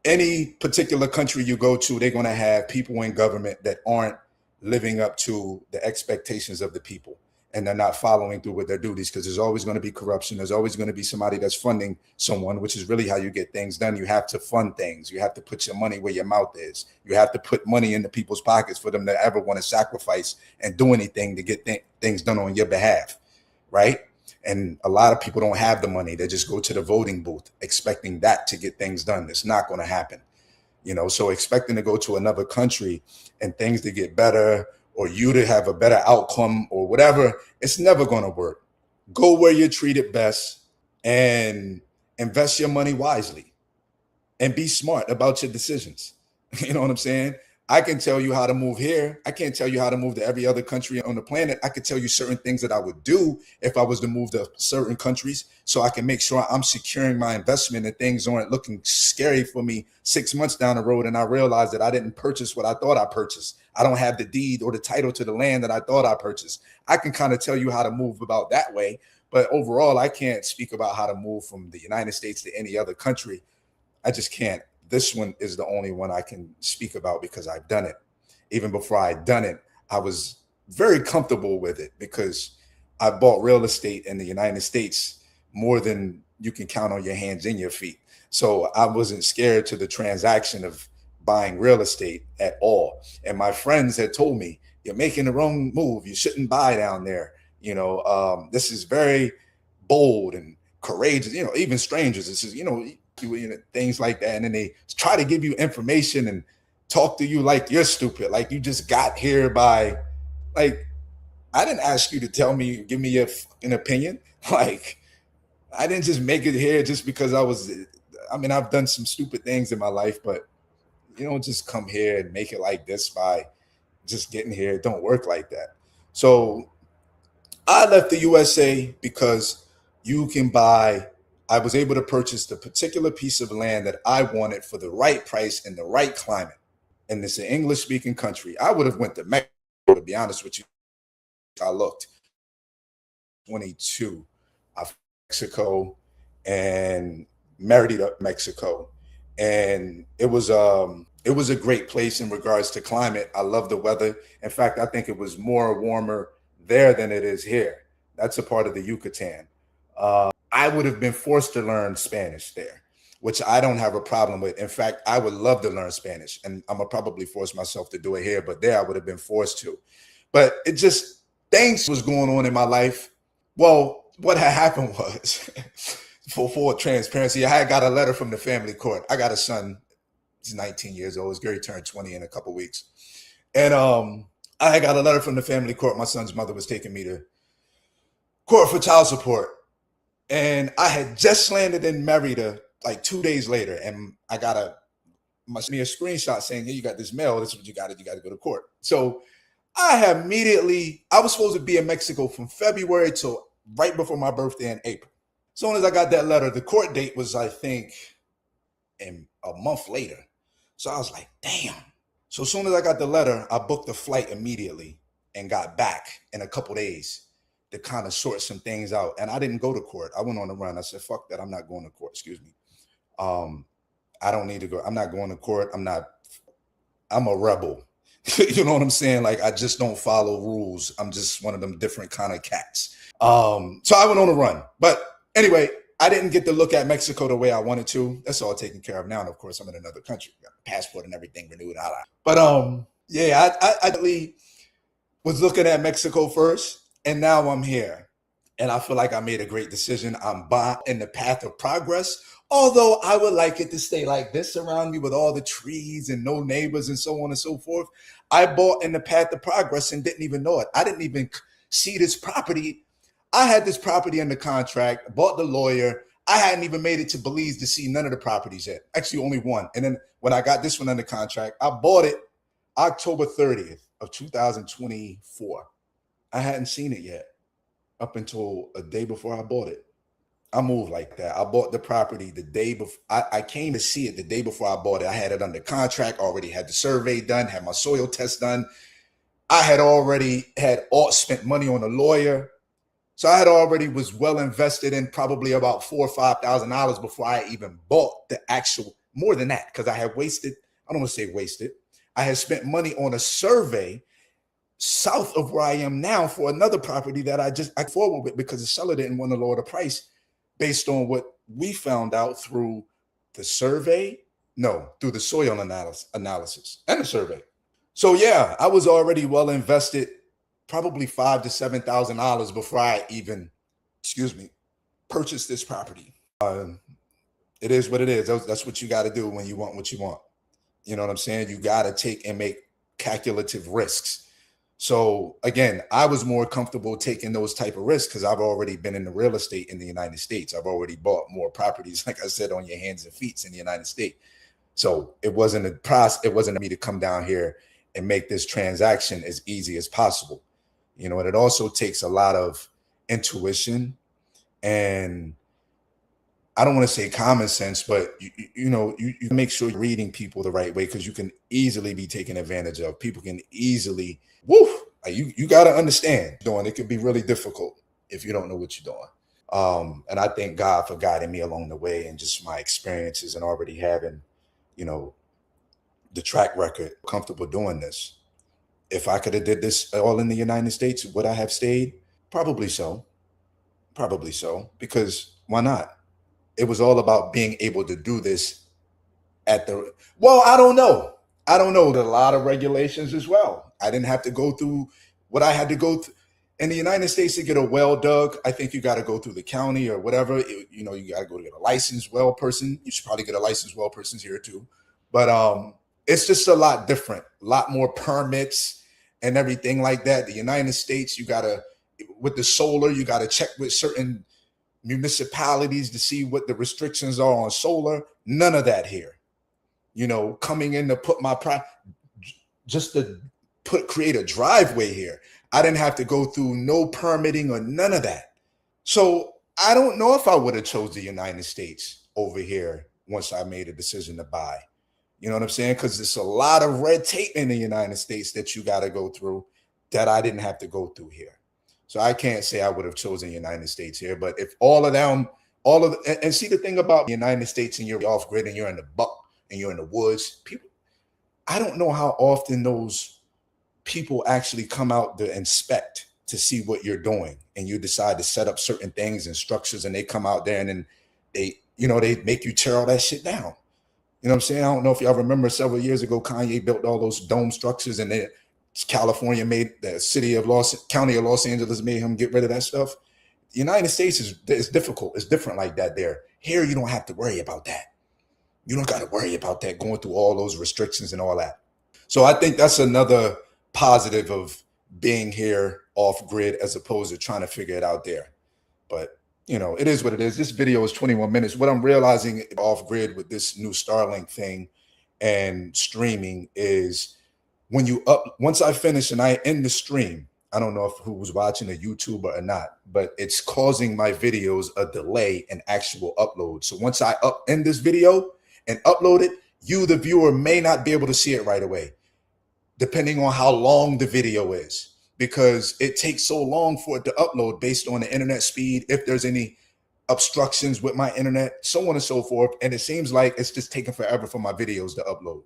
Any particular country you go to, they're going to have people in government that aren't living up to the expectations of the people, and they're not following through with their duties, because there's always going to be corruption. There's always going to be somebody that's funding someone, which is really how you get things done. You have to fund things. You have to put your money where your mouth is. You have to put money into people's pockets for them to ever want to sacrifice and do anything to get things done on your behalf, right? And a lot of people don't have the money. They just go to the voting booth expecting that to get things done. It's not going to happen. So expecting to go to another country and things to get better, or you to have a better outcome or whatever, it's never going to work. Go where you're treated best and invest your money wisely and be smart about your decisions. You know what I'm saying? I can tell you how to move here. I can't tell you how to move to every other country on the planet. I could tell you certain things that I would do if I was to move to certain countries, so I can make sure I'm securing my investment and things aren't looking scary for me 6 months down the road. And I realize that I didn't purchase what I thought I purchased. I don't have the deed or the title to the land that I thought I purchased. I can kind of tell you how to move about that way. But overall, I can't speak about how to move from the United States to any other country. I just can't. This one is the only one I can speak about because I've done it. Even before I'd done it, I was very comfortable with it because I bought real estate in the United States more than you can count on your hands and your feet. So I wasn't scared to the transaction of buying real estate at all. And my friends had told me, you're making the wrong move. You shouldn't buy down there. This is very bold and courageous. Even strangers, this is, things like that. And then they try to give you information and talk to you like you're stupid, like you just got here by, like, I didn't ask you to give me an opinion. Like, I didn't just make it here just because I've done some stupid things in my life, but you don't just come here and make it like this by just getting here. It don't work like that. So I left the USA because I was able to purchase the particular piece of land that I wanted for the right price in the right climate. And it's an English speaking country. I would have went to Mexico, to be honest with you. I looked 22 of Mexico and Merida, Mexico. And it was a great place in regards to climate. I love the weather. In fact, I think it was more warmer there than it is here. That's a part of the Yucatan. I would have been forced to learn Spanish there, which I don't have a problem with. In fact, I would love to learn Spanish, and I'm gonna probably force myself to do it here, but there I would have been forced to. But it just, things was going on in my life. Well, what had happened was, for transparency, I had got a letter from the family court. I got a son. He's 19 years old. He's going to turn 20 in a couple weeks. And I got a letter from the family court. My son's mother was taking me to court for child support. And I had just landed in Merida like 2 days later. And I got a screenshot saying, hey, you got this mail. This is what you got to go to court. So I was supposed to be in Mexico from February till right before my birthday in April. As soon as I got that letter, the court date was, I think, in a month later. So I was like, damn. So as soon as I got the letter, I booked a flight immediately and got back in a couple days to kind of sort some things out. And I didn't go to court. I went on the run. I said, fuck that. I'm not going to court. Excuse me. I don't need to go. I'm not going to court. I'm a rebel. You know what I'm saying? Like, I just don't follow rules. I'm just one of them different kind of cats. So I went on a run. But anyway, I didn't get to look at Mexico the way I wanted to. That's all taken care of now. And of course, I'm in another country. Got a passport and everything renewed. But yeah, I really was looking at Mexico first, and now I'm here. And I feel like I made a great decision. I'm in the path of progress. Although I would like it to stay like this around me with all the trees and no neighbors and so on and so forth. I bought in the path of progress and didn't even know it. I didn't even see this property. I had this property under contract, bought the lawyer. I hadn't even made it to Belize to see none of the properties yet. Actually, only one. And then when I got this one under contract, I bought it October 30th of 2024. I hadn't seen it yet up until a day before I bought it. I moved like that. I bought the property the day before. I came to see it the day before I bought it. I had it under contract, already had the survey done, had my soil test done. I had already spent money on a lawyer. So I had already was well invested in, probably about $4,000 or $5,000 before I even bought the actual more than that, because I had wasted, I don't want to say wasted, I had spent money on a survey south of where I am now for another property that I forward with because the seller didn't want to lower the price based on what we found out through the survey, no, through the soil analysis and the survey. So yeah, I was already well invested, probably $5,000 to $7,000 before I even, excuse me, purchased this property. It is what it is. That's what you got to do when you want what you want. You know what I'm saying? You got to take and make calculative risks. So again, I was more comfortable taking those type of risks because I've already been in the real estate in the United States. I've already bought more properties, like I said, on your hands and feet in the United States. So it wasn't a process. It wasn't me to come down here and make this transaction as easy as possible. You know, and it also takes a lot of intuition and I don't want to say common sense, but you make sure you're reading people the right way because you can easily be taken advantage of. People can easily, you got to understand. It can be really difficult if you don't know what you're doing. And I thank God for guiding me along the way and just my experiences and already having, the track record, comfortable doing this. If I could have did this all in the United States, would I have stayed? Probably so. Probably so. Because why not? It was all about being able to do this I don't know. I don't know. There are a lot of regulations as well. I didn't have to go through what I had to go through. In the United States, to get a well dug, I think you got to go through the county or whatever. You got to go to get a licensed well person. You should probably get a licensed well person here too. But it's just a lot different, a lot more permits and everything like that. The United States, with the solar, you got to check with certain municipalities to see what the restrictions are on solar. None of that here. Coming in to put create a driveway here. I didn't have to go through no permitting or none of that. So I don't know if I would have chose the United States over here once I made a decision to buy. You know what I'm saying? Because there's a lot of red tape in the United States that you got to go through that I didn't have to go through here. So I can't say I would have chosen the United States here. But if and see the thing about the United States and you're off grid and you're in the buck and you're in the woods, people, I don't know how often those people actually come out to inspect to see what you're doing. And you decide to set up certain things and structures and they come out there and then they make you tear all that shit down. You know what I'm saying? I don't know if y'all remember several years ago, Kanye built all those dome structures and then California made the county of Los Angeles made him get rid of that stuff. The United States is difficult. It's different like that there. Here, you don't have to worry about that. You don't got to worry about that going through all those restrictions and all that. So I think that's another positive of being here off grid as opposed to trying to figure it out there. But it is what it is. This video is 21 minutes. What I'm realizing off grid with this new Starlink thing and streaming is once I finish and I end the stream, I don't know who was watching a YouTuber or not, but it's causing my videos a delay in actual upload. So once I end this video and upload it, you, the viewer, may not be able to see it right away, depending on how long the video is, because it takes so long for it to upload based on the internet speed, if there's any obstructions with my internet, so on and so forth. And it seems like it's just taking forever for my videos to upload.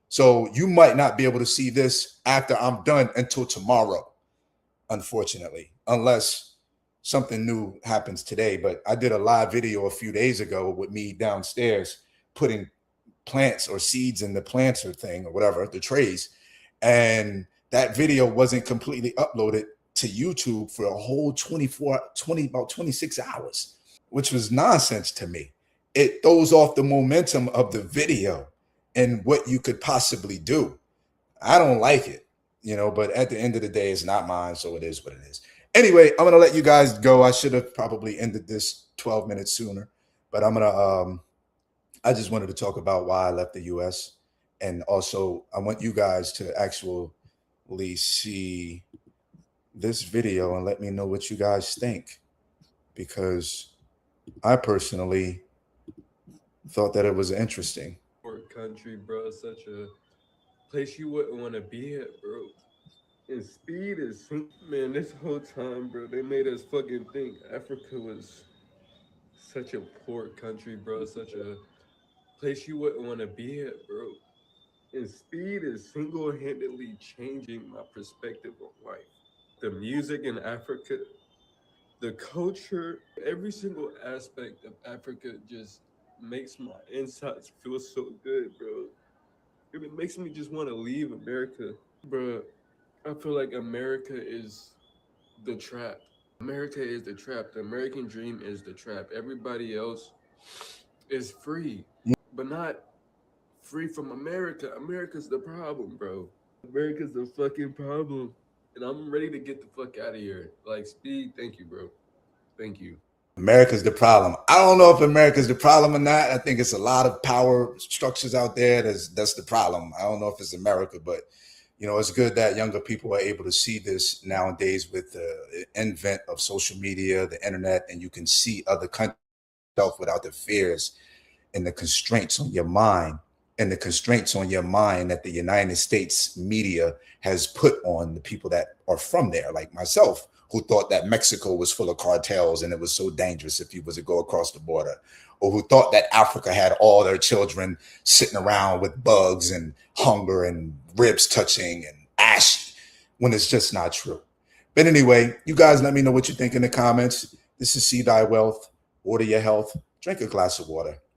So you might not be able to see this after I'm done until tomorrow, unfortunately, unless something new happens today. But I did a live video a few days ago with me downstairs putting plants or seeds in the planter thing or whatever, the trays. And that video wasn't completely uploaded to YouTube for a whole about 26 hours, which was nonsense to me. It throws off the momentum of the video and what you could possibly do. I don't like it, but at the end of the day, it's not mine. So it is what it is. Anyway, I'm going to let you guys go. I should have probably ended this 12 minutes sooner, but I just wanted to talk about why I left the US. And also I want you guys to actually see this video and let me know what you guys think, because I personally thought that it was interesting. Country, bro, such a place you wouldn't want to be at, bro. And speed is, man, this whole time, bro, they made us fucking think Africa was such a poor country, bro, such a place you wouldn't want to be at, bro. And speed is single-handedly changing my perspective on life. The music in Africa, the culture, every single aspect of Africa just makes my insides feel so good, bro. It makes me just want to leave America, bro. I feel like America is the trap. America is the trap. The American dream is the trap. Everybody else is free, but not free from America. America's the problem, bro. America's the fucking problem. And I'm ready to get the fuck out of here. Like, Speed, thank you, bro. Thank you. America's the problem. I don't know if America's the problem or not. I think it's a lot of power structures out there. That's the problem. I don't know if it's America, but it's good that younger people are able to see this nowadays with the advent of social media, the internet, and you can see other countries without the fears and the constraints on your mind that the United States media has put on the people that are from there, like myself, who thought that Mexico was full of cartels and it was so dangerous if you was to go across the border, or who thought that Africa had all their children sitting around with bugs and hunger and ribs touching and ash, when it's just not true. But anyway, you guys let me know what you think in the comments. This is See Thy Wealth. Order your health. Drink a glass of water.